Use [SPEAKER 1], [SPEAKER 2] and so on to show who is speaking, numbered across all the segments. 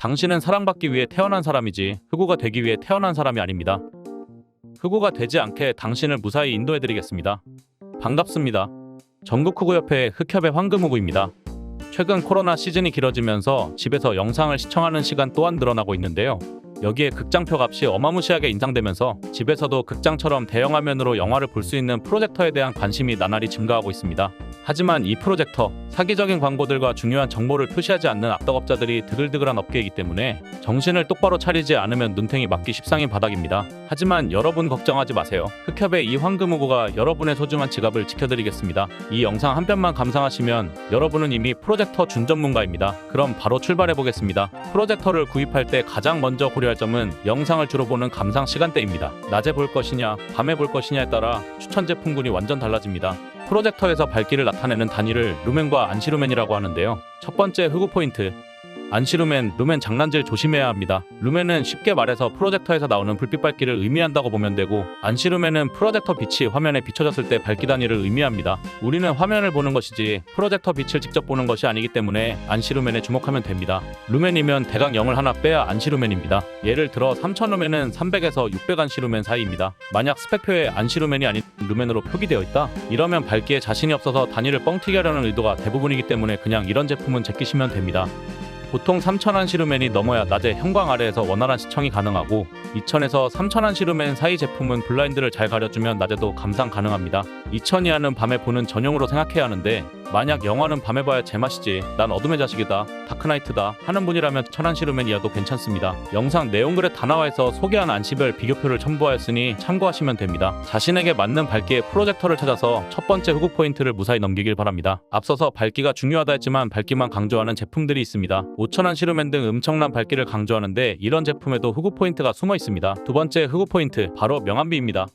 [SPEAKER 1] 당신은 사랑받기 위해 태어난 사람이지 흑우가 되기 위해 태어난 사람이 아닙니다. 흑우가 되지 않게 당신을 무사히 인도해드리겠습니다. 반갑습니다. 전국흑우협회 흑협의 황금흑우입니다. 최근 코로나 시즌이 길어지면서 집에서 영상을 시청하는 시간 또한 늘어나고 있는데요. 여기에 극장표 값이 어마무시하게 인상되면서 집에서도 극장처럼 대형 화면으로 영화를 볼 수 있는 프로젝터에 대한 관심이 나날이 증가하고 있습니다. 하지만 이 프로젝터, 사기적인 광고들과 중요한 정보를 표시하지 않는 악덕업자들이 드글드글한 업계이기 때문에 정신을 똑바로 차리지 않으면 눈탱이 맞기 십상인 바닥입니다. 하지만 여러분 걱정하지 마세요. 흑협의 이 황금흑우가 여러분의 소중한 지갑을 지켜드리겠습니다. 이 영상 한 편만 감상하시면 여러분은 이미 프로젝터 준전문가입니다. 그럼 바로 출발해보겠습니다. 프로젝터를 구입할 때 가장 먼저 고려할 점은 영상을 주로 보는 감상 시간대입니다. 낮에 볼 것이냐, 밤에 볼 것이냐에 따라 추천 제품군이 완전 달라집니다. 프로젝터에서 밝기를 나타내는 단위를 루멘과 안시루멘이라고 하는데요. 첫 번째 흑우 포인트. 안시루멘, 루멘 장난질 조심해야 합니다. 루멘은 쉽게 말해서 프로젝터에서 나오는 불빛 밝기를 의미한다고 보면 되고, 안시루멘은 프로젝터 빛이 화면에 비춰졌을 때 밝기 단위를 의미합니다. 우리는 화면을 보는 것이지 프로젝터 빛을 직접 보는 것이 아니기 때문에 안시루멘에 주목하면 됩니다. 루멘이면 대강 0을 하나 빼야 안시루멘입니다. 예를 들어 3000루멘은 300에서 600 안시루멘 사이입니다. 만약 스펙표에 안시루멘이 아닌 루멘으로 표기되어 있다? 이러면 밝기에 자신이 없어서 단위를 뻥튀기 하려는 의도가 대부분이기 때문에 그냥 이런 제품은 제끼시면 됩니다. 보통 3000안시루멘이 넘어야 낮에 형광 아래에서 원활한 시청이 가능하고 2000에서 3000안시루멘 사이 제품은 블라인드를 잘 가려주면 낮에도 감상 가능합니다. 2000 이하는 밤에 보는 전용으로 생각해야 하는데 만약 영화는 밤에 봐야 제맛이지 난 어둠의 자식이다, 다크나이트다 하는 분이라면 1000안시루멘 이하도 괜찮습니다. 영상 내용글에 다 나와있어 소개한 안시별 비교표를 첨부하였으니 참고하시면 됩니다. 자신에게 맞는 밝기의 프로젝터를 찾아서 첫 번째 흑우 포인트를 무사히 넘기길 바랍니다. 앞서서 밝기가 중요하다 했지만 밝기만 강조하는 제품들이 있습니다. 5000안시루멘 등 엄청난 밝기를 강조하는데 이런 제품에도 흑우 포인트가 숨어 있습니다. 두 번째 흑우 포인트, 바로 명암비입니다.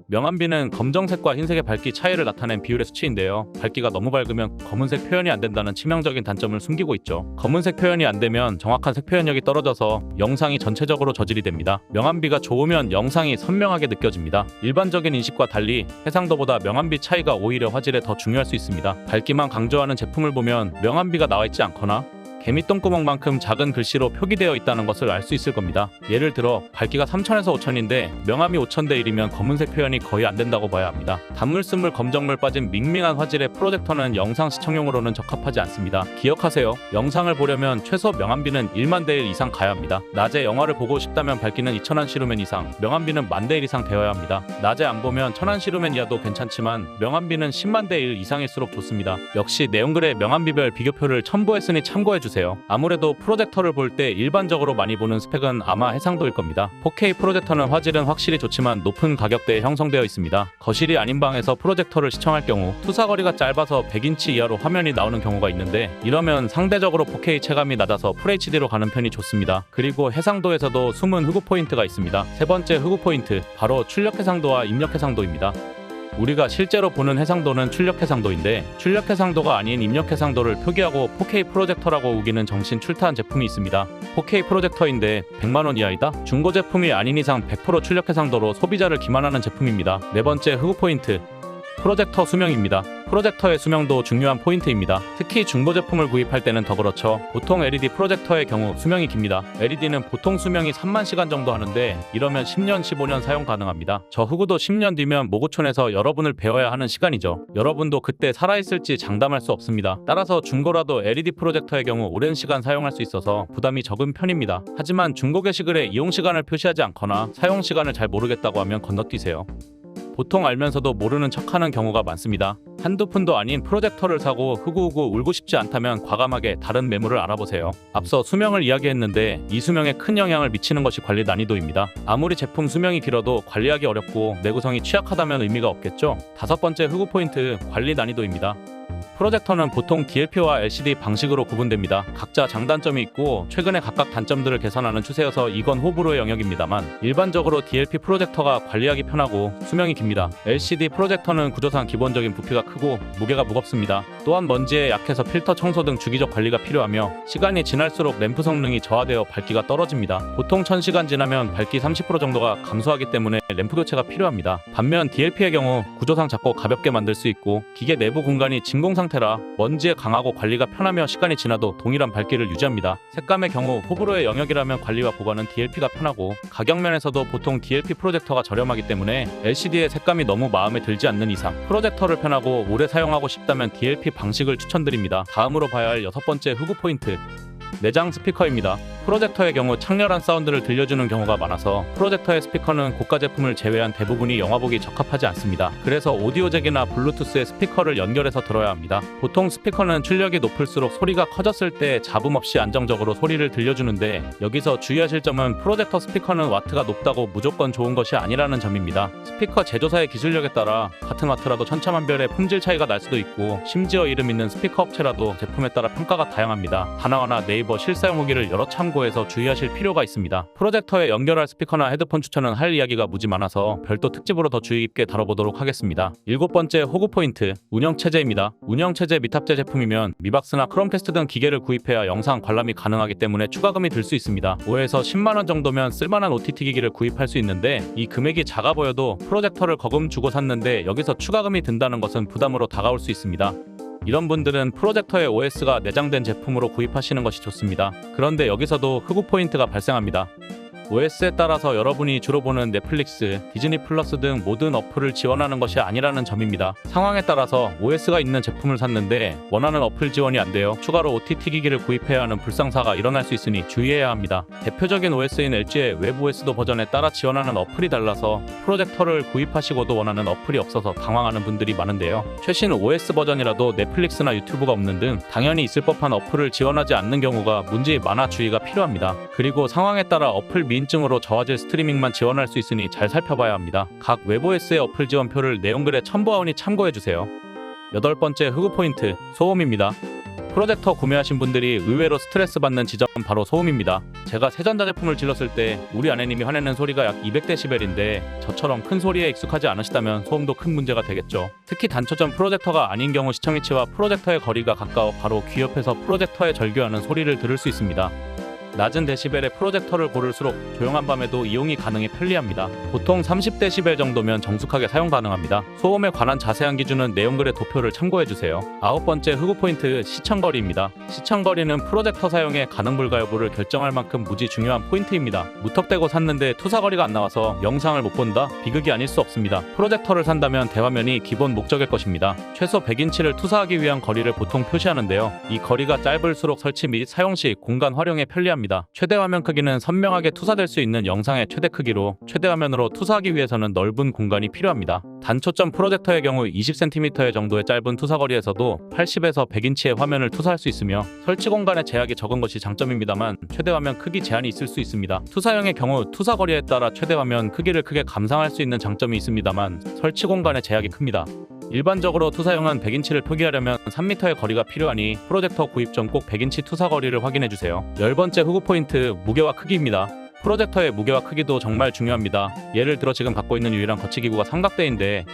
[SPEAKER 1] 명암비는 검정색과 흰색의 밝기 차이를 나타낸 비율의 수치인데요. 밝기가 너무 밝으면 검은색 표현이 안 된다는 치명적인 단점을 숨기고 있죠. 검은색 표현이 안 되면 정확한 색 표현력이 떨어져서 영상이 전체적으로 저질이 됩니다. 명암비가 좋으면 영상이 선명하게 느껴집니다. 일반적인 인식과 달리 해상도보다 명암비 차이가 오히려 화질에 더 중요할 수 있습니다. 밝기만 강조하는 제품을 보면 명암비가 나와 있지 않거나 개미똥구멍만큼 작은 글씨로 표기되어 있다는 것을 알 수 있을 겁니다. 예를 들어 밝기가 3000에서 5000인데 명암이 5000대 1이면 검은색 표현이 거의 안 된다고 봐야 합니다. 단물스물 검정물 빠진 밍밍한 화질의 프로젝터는 영상 시청용으로는 적합하지 않습니다. 기억하세요. 영상을 보려면 최소 명암비는 1만 대 1 이상 가야 합니다. 낮에 영화를 보고 싶다면 밝기는 2000안시루멘 이상, 명암비는 10,000 대 1 이상 되어야 합니다. 낮에 안 보면 1000안시루멘 이하도 괜찮지만 명암비는 10만 대 1 이상일수록 좋습니다. 역시 내용글에 명암비별 비교표를 첨부했으니 참고해주세요. 아무래도 프로젝터를 볼 때 일반적으로 많이 보는 스펙은 아마 해상도일 겁니다. 4K 프로젝터는 화질은 확실히 좋지만 높은 가격대에 형성되어 있습니다. 거실이 아닌 방에서 프로젝터를 시청할 경우 투사거리가 짧아서 100인치 이하로 화면이 나오는 경우가 있는데 이러면 상대적으로 4K 체감이 낮아서 FHD로 가는 편이 좋습니다. 그리고 해상도에서도 숨은 흑우 포인트가 있습니다. 세 번째 흑우 포인트, 바로 출력 해상도와 입력 해상도입니다. 우리가 실제로 보는 해상도는 출력 해상도인데 출력 해상도가 아닌 입력 해상도를 표기하고 4K 프로젝터라고 우기는 정신 출타한 제품이 있습니다. 4K 프로젝터인데 100만원 이하이다? 중고 제품이 아닌 이상 100% 출력 해상도로 소비자를 기만하는 제품입니다. 네 번째 흑우 포인트, 프로젝터 수명입니다. 프로젝터의 수명도 중요한 포인트입니다. 특히 중고 제품을 구입할 때는 더 그렇죠. 보통 LED 프로젝터의 경우 수명이 깁니다. LED는 보통 수명이 3만 시간 정도 하는데 이러면 10년, 15년 사용 가능합니다. 저 흑우도 10년 뒤면 모구촌에서 여러분을 배워야 하는 시간이죠. 여러분도 그때 살아있을지 장담할 수 없습니다. 따라서 중고라도 LED 프로젝터의 경우 오랜 시간 사용할 수 있어서 부담이 적은 편입니다. 하지만 중고 게시글에 이용 시간을 표시하지 않거나 사용 시간을 잘 모르겠다고 하면 건너뛰세요. 보통 알면서도 모르는 척하는 경우가 많습니다. 한두 푼도 아닌 프로젝터를 사고 흑우흑우 울고 싶지 않다면 과감하게 다른 매물을 알아보세요. 앞서 수명을 이야기했는데 이 수명에 큰 영향을 미치는 것이 관리 난이도입니다. 아무리 제품 수명이 길어도 관리하기 어렵고 내구성이 취약하다면 의미가 없겠죠. 다섯 번째 흑우 포인트, 관리 난이도입니다. 프로젝터는 보통 DLP와 LCD 방식으로 구분됩니다. 각자 장단점이 있고 최근에 각각 단점들을 개선하는 추세여서 이건 호불호의 영역입니다만 일반적으로 DLP 프로젝터가 관리하기 편하고 수명이 깁니다. LCD 프로젝터는 구조상 기본적인 부피가 크고 무게가 무겁습니다. 또한 먼지에 약해서 필터 청소 등 주기적 관리가 필요하며 시간이 지날수록 램프 성능이 저하되어 밝기가 떨어집니다. 보통 1000시간 지나면 밝기 30% 정도가 감소하기 때문에 램프 교체가 필요합니다. 반면 DLP의 경우 구조상 작고 가볍게 만들 수 있고 기계 내부 공간이 진공상 상태라 먼지에 강하고 관리가 편하며 시간이 지나도 동일한 밝기를 유지합니다. 색감의 경우 호불호의 영역이라면 관리와 보관은 DLP가 편하고 가격면에서도 보통 DLP 프로젝터가 저렴하기 때문에 LCD의 색감이 너무 마음에 들지 않는 이상 프로젝터를 편하고 오래 사용하고 싶다면 DLP 방식을 추천드립니다. 다음으로 봐야 할 6번째 흑우 포인트, 내장 스피커입니다. 프로젝터의 경우 창렬한 사운드를 들려주는 경우가 많아서 프로젝터의 스피커는 고가 제품을 제외한 대부분이 영화보기 적합하지 않습니다. 그래서 오디오 잭이나 블루투스의 스피커를 연결해서 들어야 합니다. 보통 스피커는 출력이 높을수록 소리가 커졌을 때 잡음 없이 안정적으로 소리를 들려주는데 여기서 주의하실 점은 프로젝터 스피커는 와트가 높다고 무조건 좋은 것이 아니라는 점입니다. 스피커 제조사의 기술력에 따라 같은 와트라도 천차만별의 품질 차이가 날 수도 있고 심지어 이름 있는 스피커 업체라도 제품에 따라 평가가 다양합니다. 하나하나 네이버 실사용 후기를 여러 참고해서 주의하실 필요가 있습니다. 프로젝터에 연결할 스피커나 헤드폰 추천은 할 이야기가 무지 많아서 별도 특집으로 더 주의 깊게 다뤄보도록 하겠습니다. 7번째 호구 포인트, 운영체제입니다. 운영체제 미탑재 제품이면 미박스나 크롬캐스트 등 기계를 구입해야 영상 관람이 가능하기 때문에 추가금이 들 수 있습니다. 5에서 10만원 정도면 쓸만한 OTT 기기를 구입할 수 있는데 이 금액이 작아 보여도 프로젝터를 거금 주고 샀는데 여기서 추가금이 든다는 것은 부담으로 다가올 수 있습니다. 이런 분들은 프로젝터의 OS가 내장된 제품으로 구입하시는 것이 좋습니다. 그런데 여기서도 흑우 포인트가 발생합니다. OS에 따라서 여러분이 주로 보는 넷플릭스, 디즈니 플러스 등 모든 어플을 지원하는 것이 아니라는 점입니다. 상황에 따라서 OS가 있는 제품을 샀는데 원하는 어플 지원이 안 돼요. 추가로 OTT 기기를 구입해야 하는 불상사가 일어날 수 있으니 주의해야 합니다. 대표적인 OS인 LG의 웹 OS도 버전에 따라 지원하는 어플이 달라서 프로젝터를 구입하시고도 원하는 어플이 없어서 당황하는 분들이 많은데요. 최신 OS 버전이라도 넷플릭스나 유튜브가 없는 등 당연히 있을 법한 어플을 지원하지 않는 경우가 문제에 많아 주의가 필요합니다. 그리고 상황에 따라 어플 미인증으로 저화질 스트리밍만 지원할 수 있으니 잘 살펴봐야 합니다. 각 웹OS의 어플 지원표를 내용글에 첨부하오니 참고해주세요. 8번째 흑우 포인트, 소음입니다. 프로젝터 구매하신 분들이 의외로 스트레스 받는 지점은 바로 소음입니다. 제가 새 전자제품을 질렀을 때 우리 아내님이 화내는 소리가 약 200dB인데 저처럼 큰 소리에 익숙하지 않으시다면 소음도 큰 문제가 되겠죠. 특히 단초점 프로젝터가 아닌 경우 시청 위치와 프로젝터의 거리가 가까워 바로 귀 옆에서 프로젝터에 절규하는 소리를 들을 수 있습니다. 낮은 데시벨의 프로젝터를 고를수록 조용한 밤에도 이용이 가능해 편리합니다. 보통 30dB 정도면 정숙하게 사용 가능합니다. 소음에 관한 자세한 기준은 내용글의 도표를 참고해주세요. 9번째 흑우 포인트, 시청거리입니다. 시청거리는 프로젝터 사용의 가능 불가 여부를 결정할 만큼 무지 중요한 포인트입니다. 무턱대고 샀는데 투사거리가 안 나와서 영상을 못 본다? 비극이 아닐 수 없습니다. 프로젝터를 산다면 대화면이 기본 목적일 것입니다. 최소 100인치를 투사하기 위한 거리를 보통 표시하는데요. 이 거리가 짧을수록 설치 및 사용 시 공간 활용에 편리합니다. 최대 화면 크기는 선명하게 투사될 수 있는 영상의 최대 크기로 최대 화면으로 투사하기 위해서는 넓은 공간이 필요합니다. 단초점 프로젝터의 경우 20cm 정도의 짧은 투사거리에서도 80에서 100인치의 화면을 투사할 수 있으며 설치 공간의 제약이 적은 것이 장점입니다만 최대 화면 크기 제한이 있을 수 있습니다. 투사형의 경우 투사거리에 따라 최대 화면 크기를 크게 감상할 수 있는 장점이 있습니다만 설치 공간의 제약이 큽니다. 일반적으로 투사용은 100인치를 표기하려면 3m의 거리가 필요하니 프로젝터 구입 전 꼭 100인치 투사 거리를 확인해주세요. 10번째 흑우 포인트, 무게와 크기입니다. 프로젝터의 무게와 크기도 정말 중요합니다. 예를 들어 지금 갖고 있는 유일한 거치기구가 삼각대인데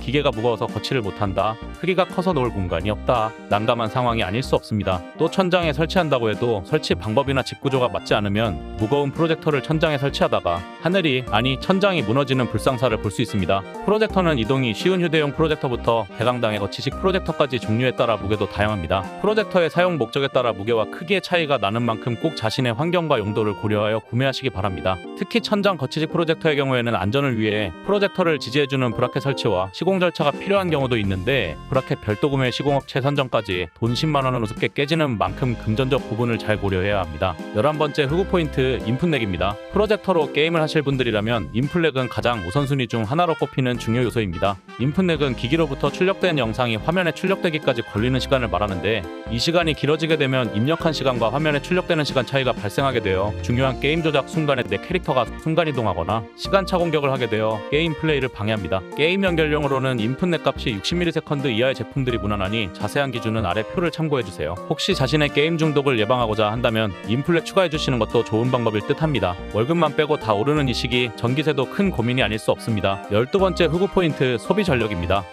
[SPEAKER 1] 기계가 무거워서 거치를 못한다, 크기가 커서 놓을 공간이 없다, 난감한 상황이 아닐 수 없습니다. 또 천장에 설치한다고 해도 설치 방법이나 집 구조가 맞지 않으면 무거운 프로젝터를 천장에 설치하다가 하늘이 아니 천장이 무너지는 불상사를 볼 수 있습니다. 프로젝터는 이동이 쉬운 휴대용 프로젝터부터 대강당의 거치식 프로젝터까지 종류에 따라 무게도 다양합니다. 프로젝터의 사용 목적에 따라 무게와 크기의 차이가 나는 만큼 꼭 자신의 환경과 용도를 고려하여 구매하시기 바랍니다. 특히 천장 거치식 프로젝터의 경우에는 안전을 위해 프로젝터를 지지해주는 브라켓 설치와 시공 절차가 필요한 경우도 있는데 브라켓 별도 구매 시공업체 선정까지 돈 10만원은 우습게 깨지는 만큼 금전적 부분을 잘 고려해야 합니다. 11번째 흑우 포인트, 인풋렉입니다. 프로젝터로 게임을 하실 분들이라면 인풋렉은 가장 우선순위 중 하나로 꼽히는 중요 요소입니다. 인풋렉은 기기로부터 출력된 영상이 화면에 출력되기까지 걸리는 시간을 말하는데 이 시간이 길어지게 되면 입력한 시간과 화면에 출력되는 시간 차이가 발생하게 되어 중요한 게임 조작 순간에 내 캐릭터가 순간이동하거나 시간차 공격을 하게 되어 게임 플레이를 방해합니다. 게임 연결용으로는 인풋렉 값이 60ms 이하의 제품들이 무난하니 자세한 기준은 아래 표를 참고해주세요. 혹시 자신의 게임 중독을 예방하고자 한다면 인풋렉 추가해주시는 것도 좋은 방법일 듯 합니다. 월급만 빼고 다 오르는 이 시기 전기세도 큰 고민이 아닐 수 없습니다. 12번째 흑우 포인트, 소비 전력입니다.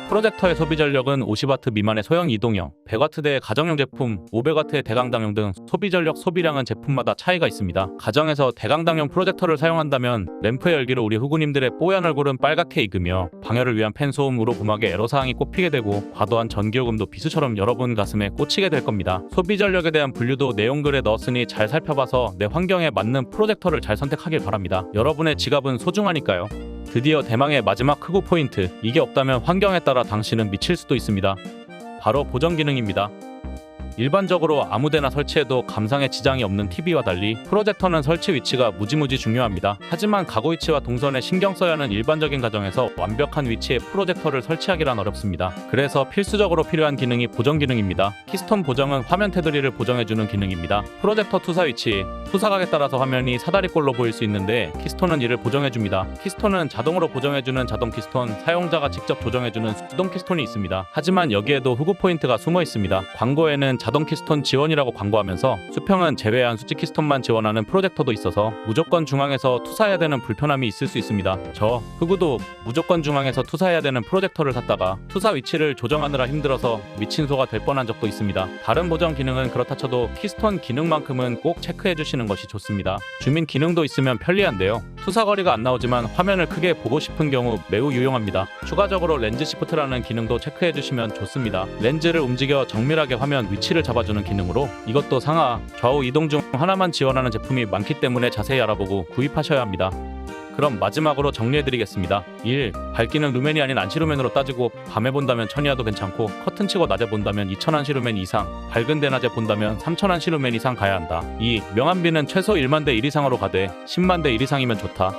[SPEAKER 1] 프로젝터의 소비 전력은 50W 미만의 소형 이동형, 100W대의 가정용 제품, 500W의 대강당용 등 소비 전력 소비량은 제품마다 차이가 있습니다. 가정에서 대강당용 프로젝터를 사용한다면 램프의 열기로 우리 후구님들의 뽀얀 얼굴은 빨갛게 익으며 방열을 위한 팬 소음으로 부막에 애로사항이 꼽히게 되고 과도한 전기요금도 비수처럼 여러분 가슴에 꽂히게 될 겁니다. 소비 전력에 대한 분류도 내용글에 넣었으니 잘 살펴봐서 내 환경에 맞는 프로젝터를 잘 선택하길 바랍니다. 여러분의 지갑은 소중하니까요. 드디어 대망의 마지막 흑우 포인트. 이게 없다면 환경에 따라 당신은 미칠 수도 있습니다. 바로 보정 기능입니다. 일반적으로 아무데나 설치해도 감상에 지장이 없는 TV와 달리 프로젝터는 설치 위치가 무지무지 중요합니다. 하지만 가구 위치와 동선에 신경 써야 하는 일반적인 가정에서 완벽한 위치에 프로젝터를 설치하기란 어렵습니다. 그래서 필수적으로 필요한 기능이 보정 기능입니다. 키스톤 보정은 화면 테두리를 보정해주는 기능입니다. 프로젝터 투사 위치, 투사각에 따라서 화면이 사다리꼴로 보일 수 있는데 키스톤은 이를 보정해줍니다. 키스톤은 자동으로 보정해주는 자동 키스톤, 사용자가 직접 조정해주는 수동 키스톤이 있습니다. 하지만 여기에도 흑우 포인트가 숨어 있습니다. 광고에는 자동 키스톤 지원이라고 광고하면서 수평은 제외한 수직 키스톤만 지원하는 프로젝터도 있어서 무조건 중앙에서 투사해야 되는 불편함이 있을 수 있습니다. 저 흑우도 무조건 중앙에서 투사해야 되는 프로젝터를 샀다가 투사 위치를 조정하느라 힘들어서 미친소가 될 뻔한 적도 있습니다. 다른 보정 기능은 그렇다 쳐도 키스톤 기능만큼은 꼭 체크해 주시는 것이 좋습니다. 주민 기능도 있으면 편리한데요. 투사 거리가 안 나오지만 화면을 크게 보고 싶은 경우 매우 유용합니다. 추가적으로 렌즈 시프트라는 기능도 체크해 주시면 좋습니다. 렌즈를 움직여 정밀하게 화면 위치를 잡아주는 기능으로 이것도 상하, 좌우 이동 중 하나만 지원하는 제품이 많기 때문에 자세히 알아보고 구입하셔야 합니다. 그럼 마지막으로 정리해드리겠습니다. 1. 밝기는 루멘이 아닌 안시루멘으로 따지고 밤에 본다면 1000이와도 괜찮고 커튼 치고 낮에 본다면 2000안시루멘 이상, 밝은 대낮에 본다면 3000안시루멘 이상 가야 한다. 2. 명암비는 최소 1만 대 1 이상으로 가되 10만 대 1 이상이면 좋다.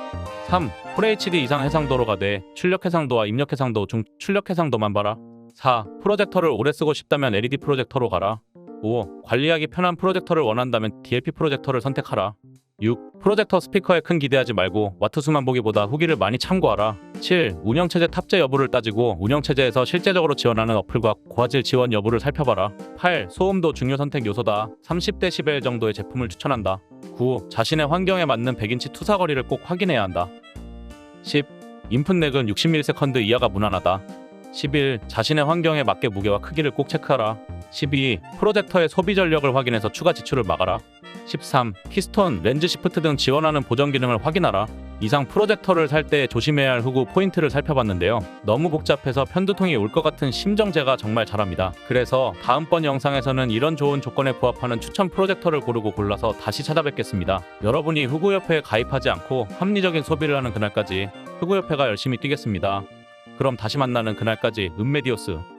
[SPEAKER 1] 3. FHD 이상 해상도로 가되 출력 해상도와 입력 해상도 중 출력 해상도만 봐라. 4. 프로젝터를 오래 쓰고 싶다면 LED 프로젝터로 가라. 5. 관리하기 편한 프로젝터를 원한다면 DLP 프로젝터를 선택하라. 6. 프로젝터 스피커에 큰 기대하지 말고 와트수만 보기보다 후기를 많이 참고하라. 7. 운영체제 탑재 여부를 따지고 운영체제에서 실제적으로 지원하는 어플과 고화질 지원 여부를 살펴봐라. 8. 소음도 중요 선택 요소다. 30dB 정도의 제품을 추천한다. 9. 자신의 환경에 맞는 100인치 투사 거리를 꼭 확인해야 한다. 10. 인풋 렉은 60ms 이하가 무난하다. 11. 자신의 환경에 맞게 무게와 크기를 꼭 체크하라. 12. 프로젝터의 소비 전력을 확인해서 추가 지출을 막아라. 13. 키스톤, 렌즈 시프트 등 지원하는 보정 기능을 확인하라. 이상 프로젝터를 살 때 조심해야 할 흑우 포인트를 살펴봤는데요. 너무 복잡해서 편두통이 올 것 같은 심정 제가 정말 잘합니다. 그래서 다음번 영상에서는 이런 좋은 조건에 부합하는 추천 프로젝터를 고르고 골라서 다시 찾아뵙겠습니다. 여러분이 흑우협회에 가입하지 않고 합리적인 소비를 하는 그날까지 흑우협회가 열심히 뛰겠습니다. 그럼 다시 만나는 그날까지 은메디오스.